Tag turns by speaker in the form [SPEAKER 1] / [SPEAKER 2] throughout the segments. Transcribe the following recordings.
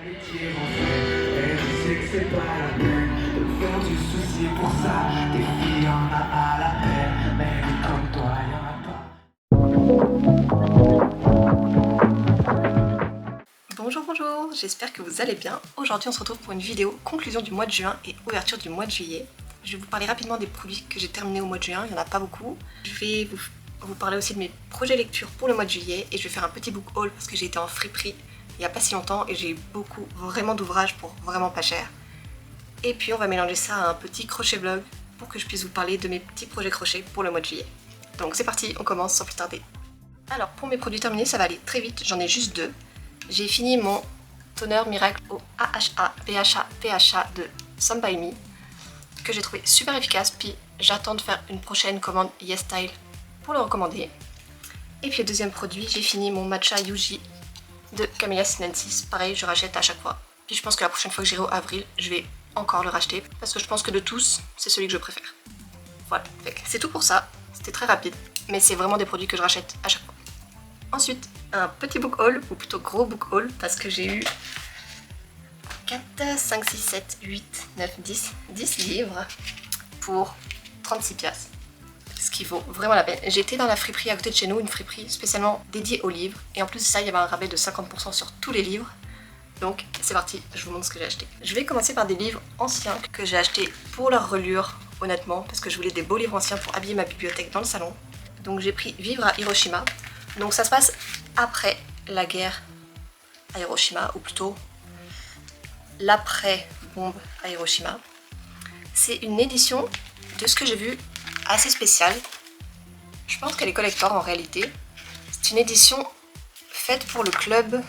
[SPEAKER 1] Elle sait que c'est pas la peine de faire du souci pour ça. Des filles en a à la peine, mais comme toi y'en a pas.
[SPEAKER 2] Bonjour, bonjour, j'espère que vous allez bien. Aujourd'hui on se retrouve pour une vidéo conclusion du mois de juin et ouverture du mois de juillet. Je vais vous parler rapidement des produits que j'ai terminés au mois de juin, il n'y en a pas beaucoup. Je vais vous parler aussi de mes projets lecture pour le mois de juillet et je vais faire un petit book haul parce que j'ai été en friperie il n'y a pas si longtemps et j'ai eu beaucoup vraiment d'ouvrages pour vraiment pas cher. Et puis on va mélanger ça à un petit crochet vlog pour que je puisse vous parler de mes petits projets crochets pour le mois de juillet. Donc c'est parti, on commence sans plus tarder. Alors pour mes produits terminés, ça va aller très vite, j'en ai juste deux. J'ai fini mon toner miracle au AHA BHA PHA de Some By Me que j'ai trouvé super efficace, puis j'attends de faire une prochaine commande YesStyle pour le recommander. Et puis le deuxième produit, j'ai fini mon matcha Yuji de Camellia Sinensis, pareil je rachète à chaque fois. Puis je pense que la prochaine fois que j'irai au avril, je vais encore le racheter parce que je pense que de tous, c'est celui que je préfère. Voilà, c'est tout pour ça, c'était très rapide, mais c'est vraiment des produits que je rachète à chaque fois. Ensuite, un petit book haul, ou plutôt gros book haul, parce que j'ai eu 4, 5, 6, 7, 8, 9, 10 livres pour 36 piastres. Ce qui vaut vraiment la peine. J'étais dans la friperie à côté de chez nous, une friperie spécialement dédiée aux livres. Et en plus de ça, il y avait un rabais de 50% sur tous les livres. Donc c'est parti, je vous montre ce que j'ai acheté. Je vais commencer par des livres anciens que j'ai achetés pour leur relure, honnêtement, parce que je voulais des beaux livres anciens pour habiller ma bibliothèque dans le salon. Donc j'ai pris Vivre à Hiroshima. Donc ça se passe après la guerre à Hiroshima, ou plutôt l'après-bombe à Hiroshima. C'est une édition, de ce que j'ai vu, assez spéciale. Je pense qu'elle est collector en réalité. C'est une édition faite pour le club.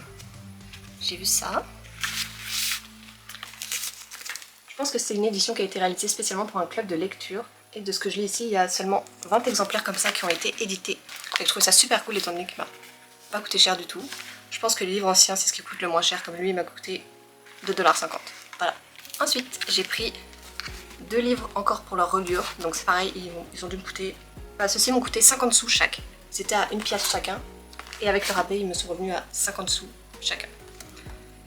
[SPEAKER 2] J'ai vu ça. Je pense que c'est une édition qui a été réalisée spécialement pour un club de lecture. Et de ce que je lis ici, il y a seulement 20 exemplaires comme ça qui ont été édités. Et je trouve ça super cool étant donné qu'il m'a pas coûté cher du tout. Je pense que les livres anciens, c'est ce qui coûte le moins cher, comme lui, il m'a coûté 2,50 $. Voilà. Ensuite, j'ai pris deux livres encore pour leur reliure. Donc c'est pareil, ils ont dû me coûter... Bah, ceux-ci m'ont coûté 50 sous chaque. C'était à 1 pièce chacun. Et avec le rabais, ils me sont revenus à 50 sous chacun.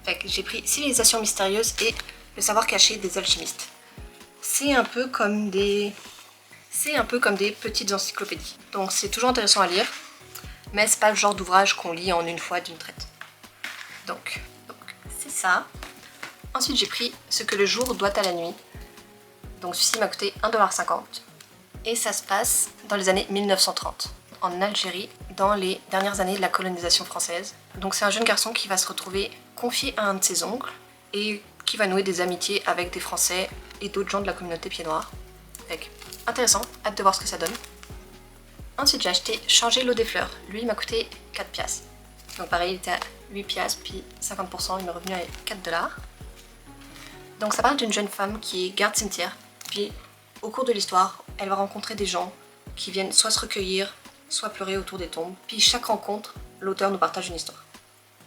[SPEAKER 2] Fait que j'ai pris Civilisation mystérieuse et Le savoir caché des alchimistes. C'est un peu comme des petites encyclopédies. Donc c'est toujours intéressant à lire, mais c'est pas le genre d'ouvrage qu'on lit en une fois d'une traite. Donc c'est ça. Ensuite j'ai pris Ce que le jour doit à la nuit. Donc ceci m'a coûté 1,50 $. Et ça se passe dans les années 1930, en Algérie, dans les dernières années de la colonisation française. Donc c'est un jeune garçon qui va se retrouver confié à un de ses oncles et qui va nouer des amitiés avec des Français et d'autres gens de la communauté pied noir. Intéressant, hâte de voir ce que ça donne. Ensuite j'ai acheté Changer l'eau des fleurs. Lui il m'a coûté 4 piastres. Donc pareil il était à 8 piastres puis 50% il m'est revenu à 4 $. Donc ça parle d'une jeune femme qui est garde cimetière. Puis au cours de l'histoire elle va rencontrer des gens qui viennent soit se recueillir, soit pleurer autour des tombes. Puis chaque rencontre, l'auteur nous partage une histoire.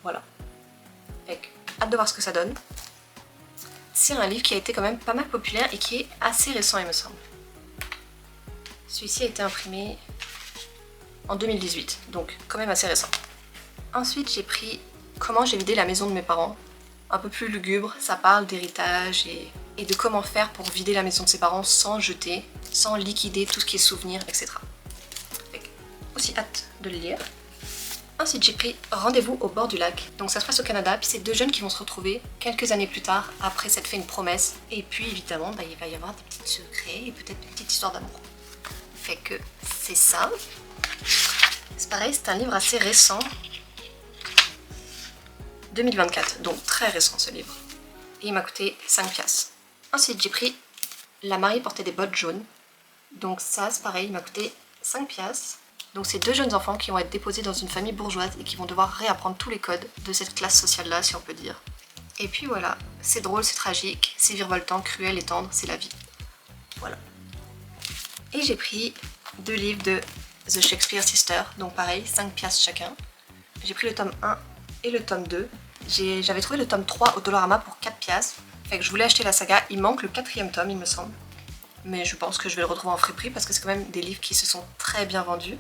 [SPEAKER 2] Voilà. Hâte de voir ce que ça donne. C'est un livre qui a été quand même pas mal populaire et qui est assez récent il me semble. Celui-ci a été imprimé en 2018, donc quand même assez récent. Ensuite j'ai pris Comment j'ai vidé la maison de mes parents. Un peu plus lugubre, ça parle d'héritage et de comment faire pour vider la maison de ses parents sans jeter, sans liquider tout ce qui est souvenirs, etc. Aussi hâte de le lire. Ensuite j'ai pris Rendez-vous au bord du lac. Donc ça se passe au Canada, puis c'est deux jeunes qui vont se retrouver quelques années plus tard, après s'être fait une promesse. Et puis évidemment, il va y avoir des petits secrets et peut-être une petite histoire d'amour. Fait que c'est ça. C'est pareil, c'est un livre assez récent. 2024, donc très récent ce livre. Et il m'a coûté 5 piastres. Ensuite j'ai pris La mariée portait des bottes jaunes. Donc ça c'est pareil, il m'a coûté 5 piastres. Donc c'est deux jeunes enfants qui vont être déposés dans une famille bourgeoise et qui vont devoir réapprendre tous les codes de cette classe sociale-là, si on peut dire. Et puis voilà, c'est drôle, c'est tragique, c'est virevoltant, cruel et tendre, c'est la vie. Voilà. Et j'ai pris deux livres de The Shakespeare Sisters, donc pareil, 5 piastres chacun. J'ai pris le tome 1 et le tome 2. J'avais trouvé le tome 3 au Dollarama pour 4 piastres. Fait que je voulais acheter la saga, il manque le 4e tome il me semble. Mais je pense que je vais le retrouver en friperie parce que c'est quand même des livres qui se sont très bien vendus.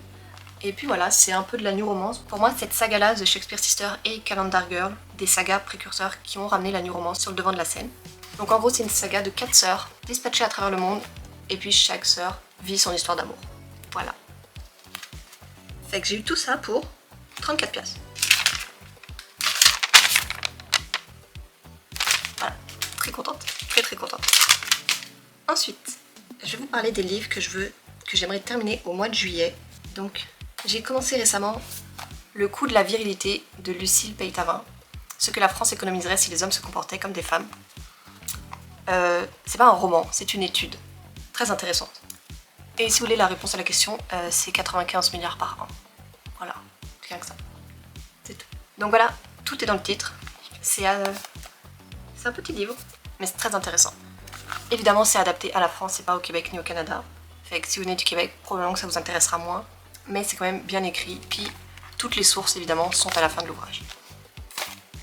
[SPEAKER 2] Et puis voilà, c'est un peu de la new romance. Pour moi, cette saga-là, The Shakespeare Sister et Calendar Girl, des sagas précurseurs qui ont ramené la new romance sur le devant de la scène. Donc en gros, c'est une saga de 4 sœurs dispatchées à travers le monde, et puis chaque sœur vit son histoire d'amour. Voilà. Fait que j'ai eu tout ça pour 34 piastres. Voilà, très contente, très contente. Ensuite, je vais vous parler des livres que j'aimerais terminer au mois de juillet. Donc, j'ai commencé récemment Le coût de la virilité de Lucille Peytavin. Ce que la France économiserait si les hommes se comportaient comme des femmes. C'est pas un roman, c'est une étude. Très intéressante. Et si vous voulez la réponse à la question, c'est 95 milliards par an. Voilà, rien que ça. C'est tout. Donc voilà, tout est dans le titre. C'est un petit livre, mais c'est très intéressant. Évidemment, c'est adapté à la France, c'est pas au Québec ni au Canada. Fait que si vous venez du Québec, probablement que ça vous intéressera moins. Mais c'est quand même bien écrit. Puis toutes les sources, évidemment, sont à la fin de l'ouvrage.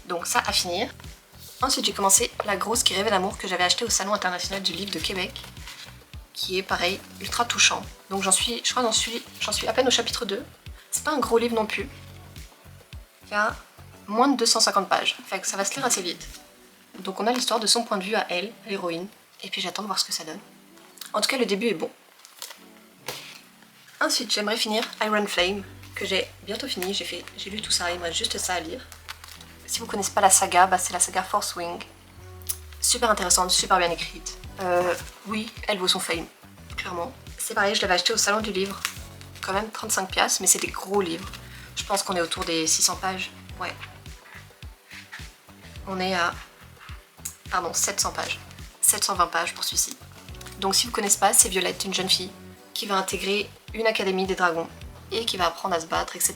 [SPEAKER 2] Donc ça, à finir. Ensuite, j'ai commencé La grosse qui rêvait d'amour que j'avais acheté au Salon international du livre de Québec. Qui est pareil, ultra touchant. Donc j'en suis à peine au chapitre 2. C'est pas un gros livre non plus. Il y a moins de 250 pages. Fait que ça va se lire assez vite. Donc on a l'histoire de son point de vue à elle, l'héroïne. Et puis j'attends de voir ce que ça donne. En tout cas, le début est bon. Ensuite, j'aimerais finir Iron Flame, que j'ai bientôt fini. J'ai lu tout ça, il me reste juste ça à lire. Si vous connaissez pas la saga, c'est la saga Force Wing. Super intéressante, super bien écrite. Oui, elle vaut son fame, clairement. C'est pareil, je l'avais acheté au salon du livre. Quand même 35 piastres, mais c'est des gros livres. Je pense qu'on est autour des 600 pages. Ouais. On est à... Pardon, 700 pages. 720 pages pour celui-ci. Donc si vous connaissez pas, c'est Violette, une jeune fille qui va intégrer une académie des dragons et qui va apprendre à se battre, etc.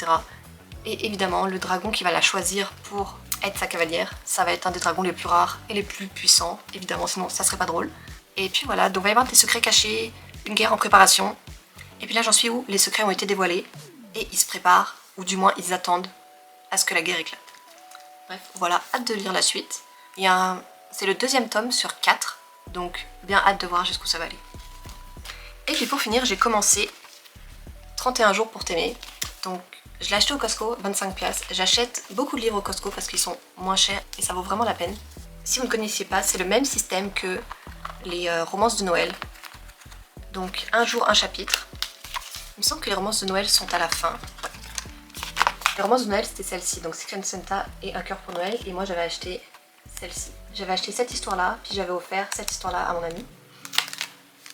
[SPEAKER 2] Et évidemment, le dragon qui va la choisir pour être sa cavalière, ça va être un des dragons les plus rares et les plus puissants, évidemment, sinon ça serait pas drôle. Et puis voilà, donc il va y avoir des secrets cachés, une guerre en préparation. Et puis là, j'en suis où les secrets ont été dévoilés et ils se préparent, ou du moins ils attendent à ce que la guerre éclate. Bref, voilà, hâte de lire la suite. C'est le 2e tome sur 4, donc bien hâte de voir jusqu'où ça va aller. Et puis pour finir, j'ai commencé 31 jours pour t'aimer. Donc je l'ai acheté au Costco, 25 piastres. J'achète beaucoup de livres au Costco parce qu'ils sont moins chers et ça vaut vraiment la peine. Si vous ne connaissiez pas, c'est le même système que les romances de Noël. Donc un jour, un chapitre. Il me semble que les romances de Noël sont à la fin. Ouais. Les romances de Noël, c'était celle-ci, donc Secret Santa et Un cœur pour Noël. Et moi, j'avais acheté celle-ci. J'avais acheté cette histoire-là, puis j'avais offert cette histoire-là à mon ami.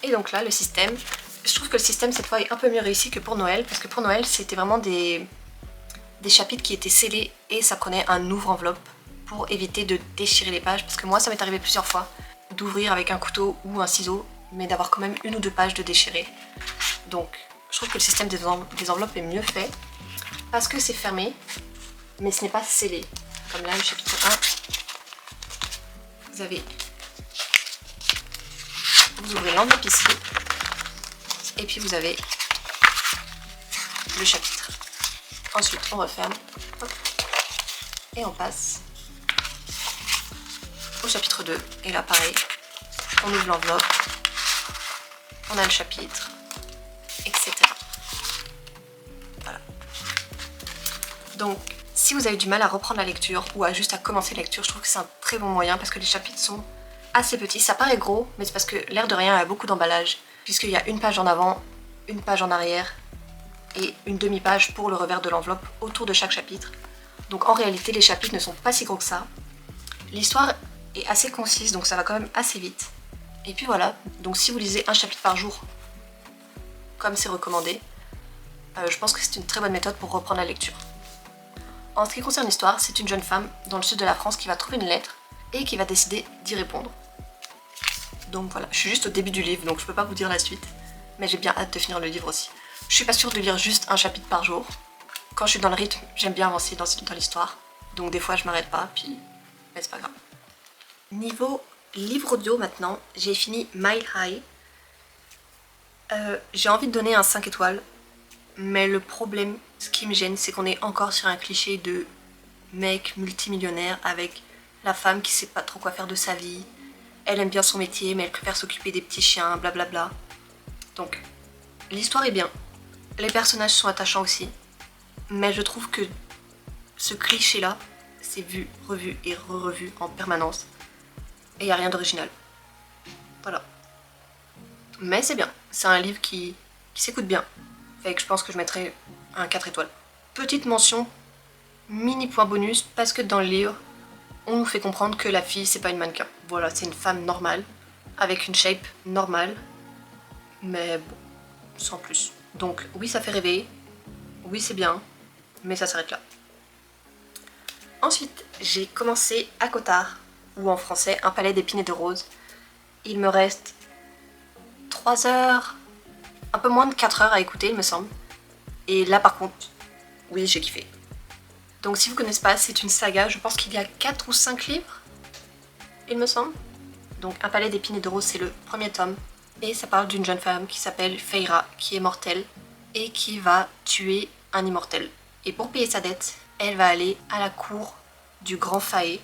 [SPEAKER 2] Et donc là, le système, je trouve que le système cette fois est un peu mieux réussi que pour Noël, parce que pour Noël, c'était vraiment des chapitres qui étaient scellés et ça prenait un ouvre-enveloppe pour éviter de déchirer les pages, parce que moi, ça m'est arrivé plusieurs fois d'ouvrir avec un couteau ou un ciseau, mais d'avoir quand même 1 ou 2 pages de déchirer. Donc, je trouve que le système des enveloppes est mieux fait, parce que c'est fermé, mais ce n'est pas scellé. Comme là, le chapitre 1, vous ouvrez l'enveloppe ici, et puis vous avez le chapitre. Ensuite, on referme, hop, et on passe au chapitre 2. Et là, pareil, on ouvre l'enveloppe, on a le chapitre, etc. Voilà. Donc, si vous avez du mal à reprendre la lecture ou juste à commencer la lecture, je trouve que c'est un très bon moyen parce que les chapitres sont assez petits. Ça paraît gros, mais c'est parce que l'air de rien, il y a beaucoup d'emballage, puisqu'il y a une page en avant, une page en arrière et une demi-page pour le revers de l'enveloppe autour de chaque chapitre. Donc en réalité, les chapitres ne sont pas si gros que ça. L'histoire est assez concise, donc ça va quand même assez vite. Et puis voilà, donc si vous lisez un chapitre par jour, comme c'est recommandé, je pense que c'est une très bonne méthode pour reprendre la lecture. En ce qui concerne l'histoire, c'est une jeune femme dans le sud de la France qui va trouver une lettre et qui va décider d'y répondre. Donc voilà, je suis juste au début du livre, donc je peux pas vous dire la suite, mais j'ai bien hâte de finir le livre aussi. Je suis pas sûre de lire juste un chapitre par jour. Quand je suis dans le rythme, j'aime bien avancer dans l'histoire, donc des fois je m'arrête pas, mais c'est pas grave. Niveau livre audio maintenant, j'ai fini Mile High. J'ai envie de donner un 5 étoiles, mais le problème, ce qui me gêne, c'est qu'on est encore sur un cliché de mec multimillionnaire avec la femme qui sait pas trop quoi faire de sa vie. Elle aime bien son métier, mais elle préfère s'occuper des petits chiens, blablabla. Donc, l'histoire est bien. Les personnages sont attachants aussi, mais je trouve que ce cliché-là, c'est vu, revu et re-revu en permanence. Et il n'y a rien d'original. Voilà. Mais c'est bien. C'est un livre qui s'écoute bien. Fait que je pense que je mettrai un 4 étoiles. Petite mention, mini point bonus, parce que dans le livre, on nous fait comprendre que la fille, c'est pas une mannequin. Voilà, c'est une femme normale, avec une shape normale, mais bon, sans plus. Donc oui, ça fait rêver, oui, c'est bien, mais ça s'arrête là. Ensuite, j'ai commencé à Cotard, ou en français, Un palais d'épines et de roses. Il me reste 3 heures, un peu moins de 4 heures à écouter, il me semble. Et là, par contre, oui, j'ai kiffé. Donc si vous ne connaissez pas, c'est une saga, je pense qu'il y a 4 ou 5 livres, il me semble. Donc Un palais d'épines et de roses, c'est le premier tome. Et ça parle d'une jeune femme qui s'appelle Feyre, qui est mortelle, et qui va tuer un immortel. Et pour payer sa dette, elle va aller à la cour du grand Faé,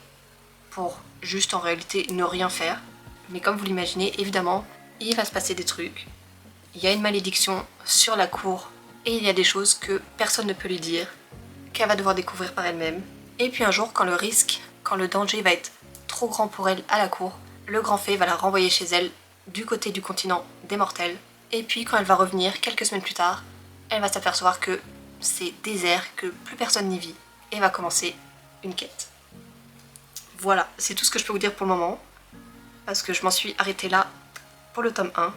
[SPEAKER 2] pour juste en réalité ne rien faire. Mais comme vous l'imaginez, évidemment, il va se passer des trucs. Il y a une malédiction sur la cour, et il y a des choses que personne ne peut lui dire, qu'elle va devoir découvrir par elle-même. Et puis un jour, quand le danger va être trop grand pour elle à la cour, le grand fée va la renvoyer chez elle, du côté du continent des mortels. Et puis quand elle va revenir, quelques semaines plus tard, elle va s'apercevoir que c'est désert, que plus personne n'y vit, et va commencer une quête. Voilà, c'est tout ce que je peux vous dire pour le moment, parce que je m'en suis arrêtée là pour le tome 1,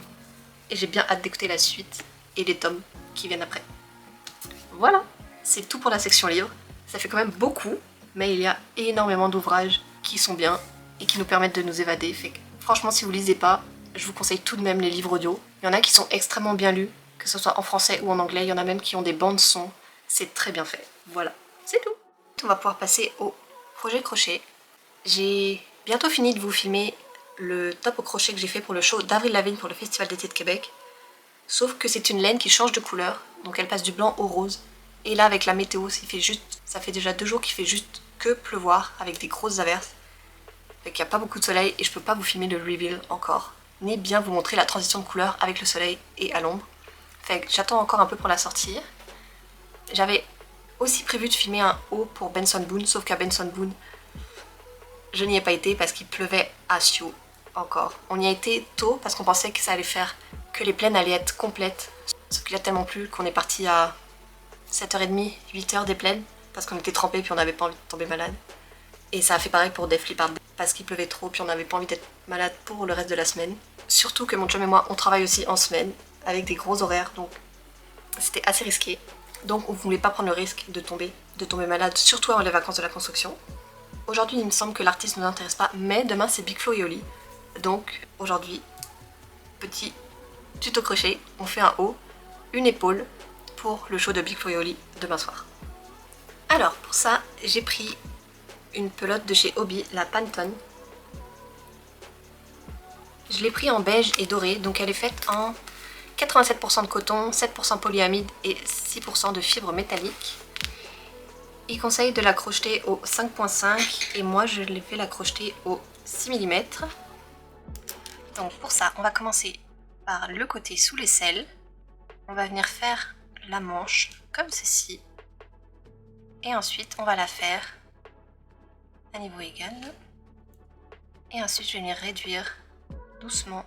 [SPEAKER 2] et j'ai bien hâte d'écouter la suite et les tomes qui viennent après. Voilà, c'est tout pour la section livre. Ça fait quand même beaucoup, mais il y a énormément d'ouvrages qui sont bien et qui nous permettent de nous évader. Fait que, franchement, si vous lisez pas, je vous conseille tout de même les livres audio. Il y en a qui sont extrêmement bien lus, que ce soit en français ou en anglais. Il y en a même qui ont des bandes son. C'est très bien fait. Voilà, c'est tout. On va pouvoir passer au projet crochet. J'ai bientôt fini de vous filmer le top au crochet que j'ai fait pour le show d'Avril Lavigne pour le Festival d'été de Québec. Sauf que c'est une laine qui change de couleur, donc elle passe du blanc au rose. Et là, avec la météo, ça fait déjà 2 jours qu'il fait juste que pleuvoir avec des grosses averses. Fait qu'il n'y a pas beaucoup de soleil et je peux pas vous filmer le reveal encore, ni bien vous montrer la transition de couleur avec le soleil et à l'ombre. Fait que j'attends encore un peu pour la sortir. J'avais aussi prévu de filmer un haut pour Benson Boone, sauf qu'à Benson Boone, je n'y ai pas été parce qu'il pleuvait à Sio encore. On y a été tôt parce qu'on pensait que ça allait faire que les plaines allaient être complètes. Sauf qu'il a tellement plu qu'on est parti à 7h30, 8h des plaines parce qu'on était trempés puis on n'avait pas envie de tomber malade. Et ça a fait pareil pour Def Leppard parce qu'il pleuvait trop puis on n'avait pas envie d'être malade pour le reste de la semaine. Surtout que mon chum et moi on travaille aussi en semaine avec des gros horaires, donc c'était assez risqué. Donc on voulait pas prendre le risque de tomber malade, surtout avant les vacances de la construction. Aujourd'hui il me semble que l'artiste ne nous intéresse pas, mais demain c'est Big Flo et Oli. Donc aujourd'hui, petit tuto crochet, on fait un haut, une épaule pour le show de Big Flo et Oli demain soir. Alors pour ça, j'ai pris une pelote de chez Hobby, la Pantone. Je l'ai pris en beige et doré, donc elle est faite en 87% de coton, 7% polyamide et 6% de fibres métalliques. Il conseille de la crocheter au 5.5 et moi je l'ai fait la crocheter au 6 mm. Donc pour ça, on va commencer par le côté sous l'aisselle. On va venir faire la manche comme ceci. Et ensuite, on va la faire à niveau égal. Et ensuite, je vais venir réduire doucement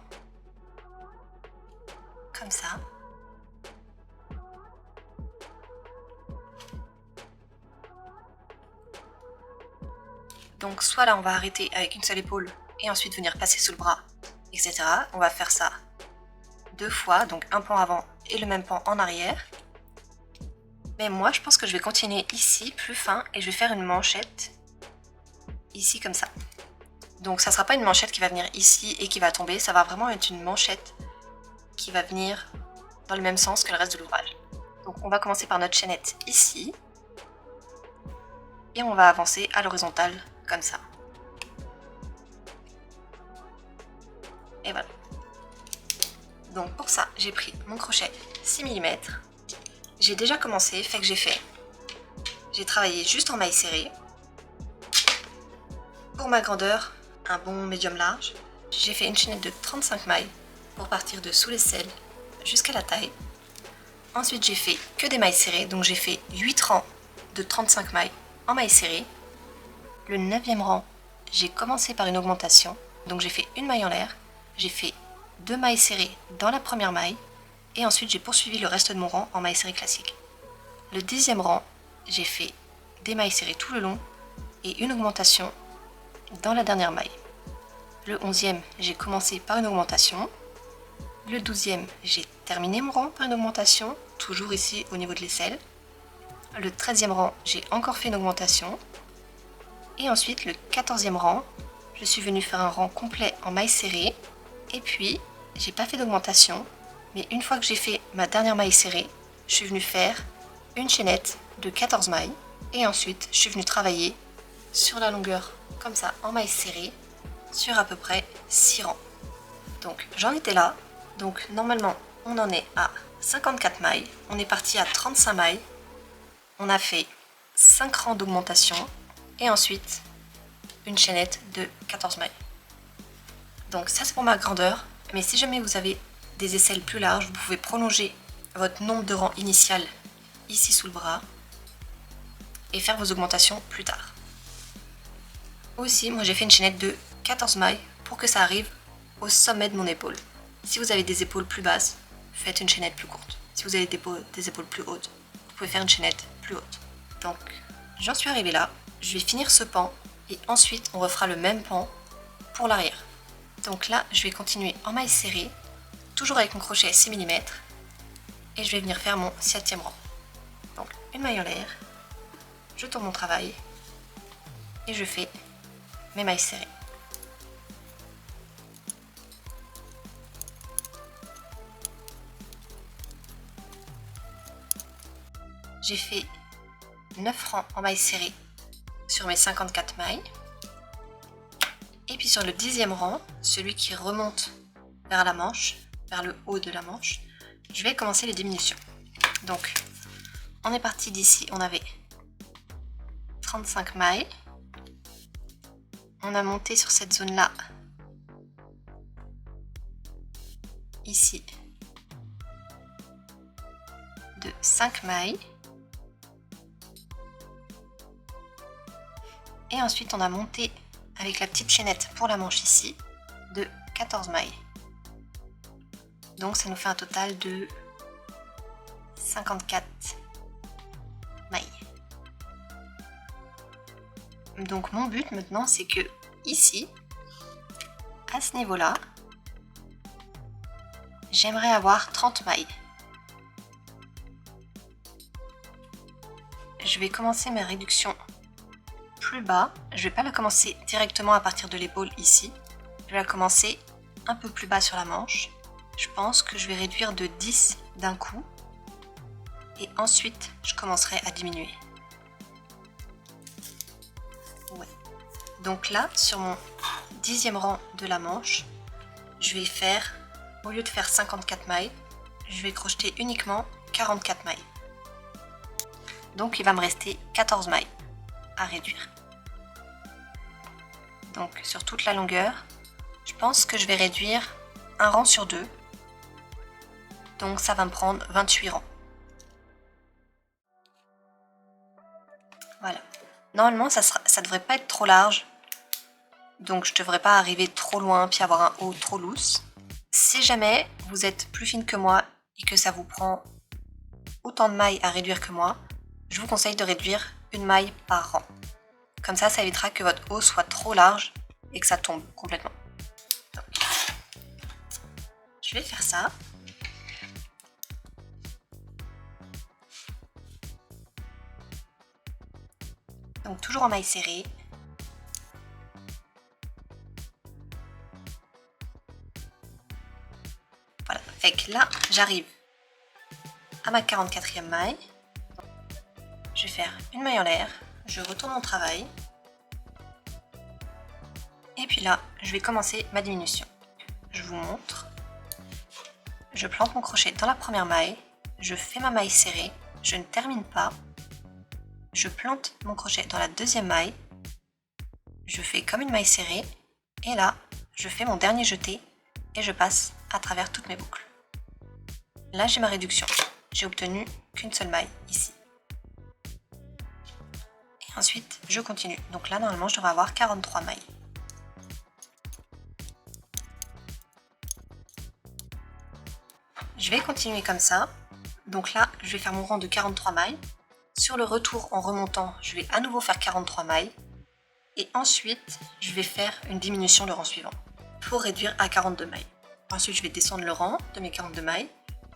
[SPEAKER 2] comme ça. Donc soit là, on va arrêter avec une seule épaule et ensuite venir passer sous le bras, etc. On va faire ça 2 fois, donc un pan avant et le même pan en arrière. Mais moi, je pense que je vais continuer ici, plus fin, et je vais faire une manchette ici comme ça. Donc ça sera pas une manchette qui va venir ici et qui va tomber, ça va vraiment être une manchette qui va venir dans le même sens que le reste de l'ouvrage. Donc on va commencer par notre chaînette ici, et on va avancer à l'horizontale comme ça. Et voilà. Donc pour ça, j'ai pris mon crochet 6 mm. J'ai déjà commencé, fait que j'ai travaillé juste en maille serrée. Pour ma grandeur, un bon médium large, j'ai fait une chaînette de 35 mailles pour partir de sous l'aisselle jusqu'à la taille. Ensuite j'ai fait que des mailles serrées, donc j'ai fait 8 rangs de 35 mailles en mailles serrées. Le 9e rang, j'ai commencé par une augmentation, donc j'ai fait une maille en l'air, j'ai fait 2 mailles serrées dans la première maille, et ensuite j'ai poursuivi le reste de mon rang en mailles serrées classiques. Le 10e rang, j'ai fait des mailles serrées tout le long, et une augmentation dans la dernière maille. Le 11e, j'ai commencé par une augmentation. Le 12e, j'ai terminé mon rang par une augmentation, toujours ici au niveau de l'aisselle. Le 13e rang, j'ai encore fait une augmentation. Et ensuite, le 14e rang, je suis venue faire un rang complet en mailles serrées. Et puis, j'ai pas fait d'augmentation, mais une fois que j'ai fait ma dernière maille serrée, je suis venue faire une chaînette de 14 mailles. Et ensuite, je suis venue travailler sur la longueur, comme ça, en mailles serrées, sur à peu près 6 rangs. Donc, j'en étais là. Donc normalement, on en est à 54 mailles, on est parti à 35 mailles, on a fait 5 rangs d'augmentation et ensuite une chaînette de 14 mailles. Donc ça c'est pour ma grandeur, mais si jamais vous avez des aisselles plus larges, vous pouvez prolonger votre nombre de rangs initial ici sous le bras et faire vos augmentations plus tard. Aussi, moi j'ai fait une chaînette de 14 mailles pour que ça arrive au sommet de mon épaule. Si vous avez des épaules plus basses, faites une chaînette plus courte. Si vous avez des épaules plus hautes, vous pouvez faire une chaînette plus haute. Donc, j'en suis arrivée là. Je vais finir ce pan et ensuite on refera le même pan pour l'arrière. Donc là, je vais continuer en mailles serrées, toujours avec mon crochet 6 mm et je vais venir faire mon 7e rang. Donc, une maille en l'air, je tourne mon travail et je fais mes mailles serrées. J'ai fait 9 rangs en mailles serrées sur mes 54 mailles. Et puis sur le 10e rang, celui qui remonte vers la manche, vers le haut de la manche, je vais commencer les diminutions. Donc, on est parti d'ici, on avait 35 mailles. On a monté sur cette zone-là, ici, de 5 mailles. Et ensuite, on a monté avec la petite chaînette pour la manche ici de 14 mailles. Donc, ça nous fait un total de 54 mailles. Donc, mon but maintenant, c'est que ici, à ce niveau-là, j'aimerais avoir 30 mailles. Je vais commencer mes réductions plus bas. Je vais pas la commencer directement à partir de l'épaule ici. Je vais la commencer un peu plus bas sur la manche. Je pense que je vais réduire de 10 d'un coup. Et ensuite, je commencerai à diminuer. Ouais. Donc là, sur mon 10e rang de la manche, je vais faire, au lieu de faire 54 mailles, je vais crocheter uniquement 44 mailles. Donc il va me rester 14 mailles à réduire. Donc sur toute la longueur, je pense que je vais réduire un rang sur 2. Donc ça va me prendre 28 rangs. Voilà. Normalement ça devrait pas être trop large. Donc je devrais pas arriver trop loin puis avoir un haut trop loose. Si jamais vous êtes plus fine que moi et que ça vous prend autant de mailles à réduire que moi, je vous conseille de réduire une maille par rang. Comme ça évitera que votre haut soit trop large et que ça tombe complètement. Donc, je vais faire ça. Donc toujours en maille serrée. Voilà, fait que là j'arrive à ma 44e maille. Je vais faire une maille en l'air, je retourne mon travail. Et puis là, je vais commencer ma diminution. Je vous montre. Je plante mon crochet dans la première maille, je fais ma maille serrée, je ne termine pas. Je plante mon crochet dans la deuxième maille, je fais comme une maille serrée, et là, je fais mon dernier jeté et je passe à travers toutes mes boucles. Là, j'ai ma réduction. j'ai obtenu qu'une seule maille ici. Et ensuite, je continue. Donc là, normalement, je devrais avoir 43 mailles. Je vais continuer comme ça. Donc là, je vais faire mon rang de 43 mailles. Sur le retour en remontant, je vais à nouveau faire 43 mailles. Et ensuite, je vais faire une diminution le rang suivant pour réduire à 42 mailles. Ensuite, je vais descendre le rang de mes 42 mailles.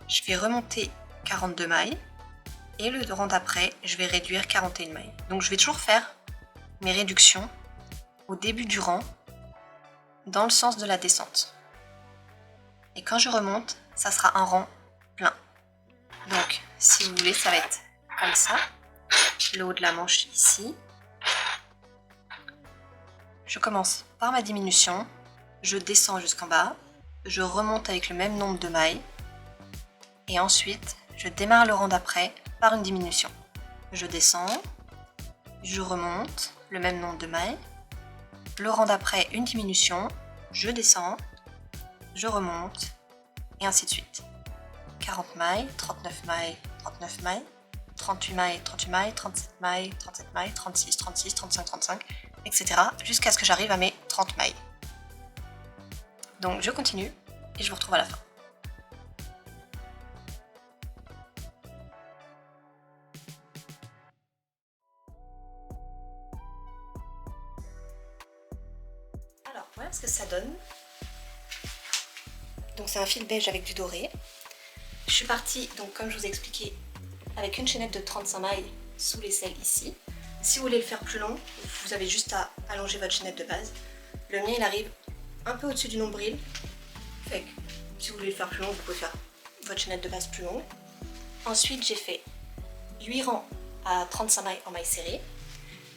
[SPEAKER 2] Je vais remonter 42 mailles. Et le rang d'après, je vais réduire 41 mailles. Donc je vais toujours faire mes réductions au début du rang dans le sens de la descente. Et quand je remonte, ça sera un rang plein. Donc si vous voulez, ça va être comme ça. Le haut de la manche ici. Je commence par ma diminution. Je descends jusqu'en bas. Je remonte avec le même nombre de mailles. Et ensuite, je démarre le rang d'après par une diminution. Je descends, je remonte, le même nombre de mailles. Le rang d'après, une diminution, je descends, je remonte, et ainsi de suite. 40 mailles, 39 mailles, 39 mailles, 38 mailles, 38 mailles, 37 mailles, 37 mailles, 36, 36, 35, 35, etc. jusqu'à ce que j'arrive à mes 30 mailles. Donc je continue, et je vous retrouve à la fin. Alors voilà ce que ça donne. Donc c'est un fil beige avec du doré. Je suis partie, donc comme je vous ai expliqué, avec une chaînette de 35 mailles sous l'aisselle ici. Si vous voulez le faire plus long, vous avez juste à allonger votre chaînette de base. Le mien il arrive un peu au-dessus du nombril. Fait que si vous voulez le faire plus long, vous pouvez faire votre chaînette de base plus longue. Ensuite j'ai fait 8 rangs à 35 mailles en maille serrée.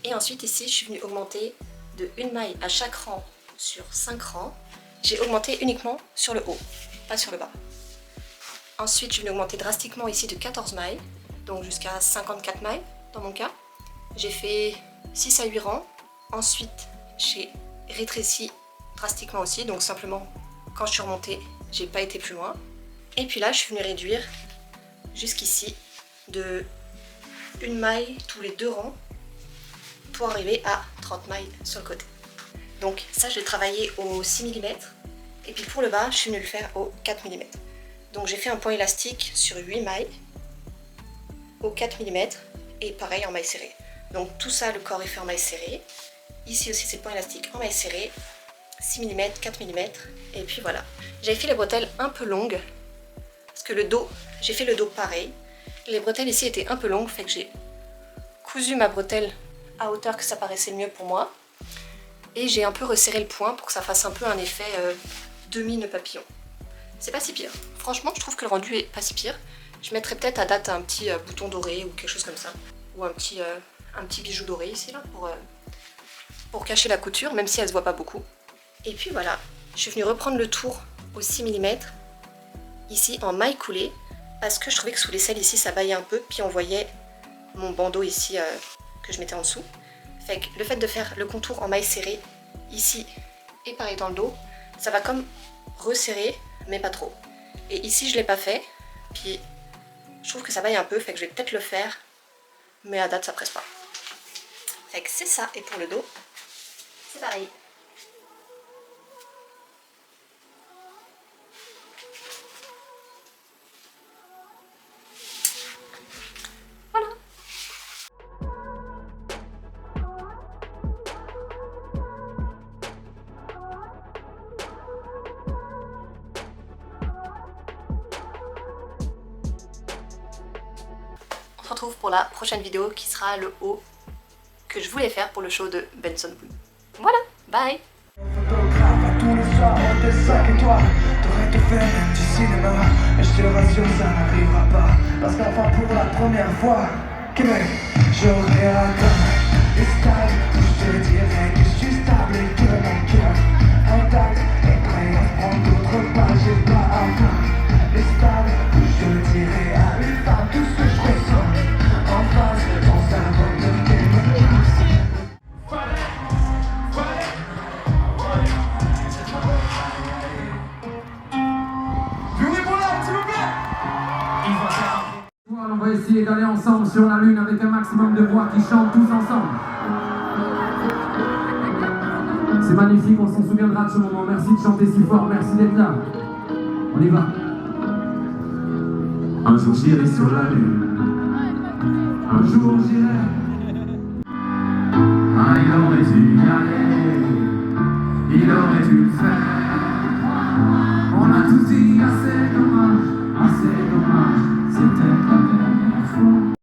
[SPEAKER 2] Et ensuite ici je suis venue augmenter de 1 maille à chaque rang sur 5 rangs. J'ai augmenté uniquement sur le haut, pas sur le bas. Ensuite, je vais augmenter drastiquement ici de 14 mailles, donc jusqu'à 54 mailles dans mon cas. J'ai fait 6 à 8 rangs. Ensuite, j'ai rétréci drastiquement aussi, donc simplement quand je suis remontée, j'ai pas été plus loin. Et puis là, je suis venue réduire jusqu'ici de 1 maille tous les 2 rangs pour arriver à 30 mailles sur le côté. Donc ça, je vais travailler au 6 mm. Et puis pour le bas, je suis venue le faire au 4 mm. Donc j'ai fait un point élastique sur 8 mailles au 4 mm et pareil en maille serrée. Donc tout ça, le corps est fait en maille serrée. Ici aussi, c'est le point élastique en maille serrée. 6 mm, 4 mm. Et puis voilà. J'avais fait les bretelles un peu longues parce que le dos, j'ai fait le dos pareil. Les bretelles ici étaient un peu longues, fait que j'ai cousu ma bretelle à hauteur que ça paraissait le mieux pour moi. Et j'ai un peu resserré le point pour que ça fasse un peu un effet demi-nœud papillon. C'est pas si pire. Franchement, je trouve que le rendu est pas si pire. Je mettrai peut-être à date un petit bouton doré ou quelque chose comme ça. Ou un petit bijou doré ici, là, pour cacher la couture, même si elle se voit pas beaucoup. Et puis voilà, je suis venue reprendre le tour au 6 mm, ici en maille coulée, parce que je trouvais que sous l'aisselle ici, ça baillait un peu, puis on voyait mon bandeau ici que je mettais en dessous. Fait que le fait de faire le contour en maille serrée ici et pareil dans le dos, ça va comme resserrer mais pas trop. Et ici je l'ai pas fait, puis je trouve que ça baille un peu, fait que je vais peut-être le faire, mais à date ça presse pas. Fait que c'est ça, et pour le dos, c'est pareil. Voilà. On se retrouve pour la prochaine vidéo qui sera le haut que je voulais faire pour le show de Benson Boone. Voilà, bye.
[SPEAKER 1] Photographe à tous les soirs, on te sac et toi t'aurais te fait même du cinéma. Mais je te rassure, ça n'arrivera pas. Parce qu'enfin pour la première fois que j'aurai atteint les stades où je te dirai que je suis stable et que mon cœur intact est prêt à prendre d'autres pas. J'ai pas atteint les stades où je te dirai à une femme tout ce que je ressens en face de ton cerveau de tes
[SPEAKER 3] essayer d'aller ensemble sur la lune avec un maximum de voix qui chantent tous ensemble. C'est magnifique, on s'en souviendra de ce moment. Merci de chanter si fort, merci d'être là. On y va. Un jour j'irai sur la lune. Un jour j'irai. Ah, il aurait dû y aller. Il aurait dû le faire. On a tous dit assez dommage, c'était la dernière fois.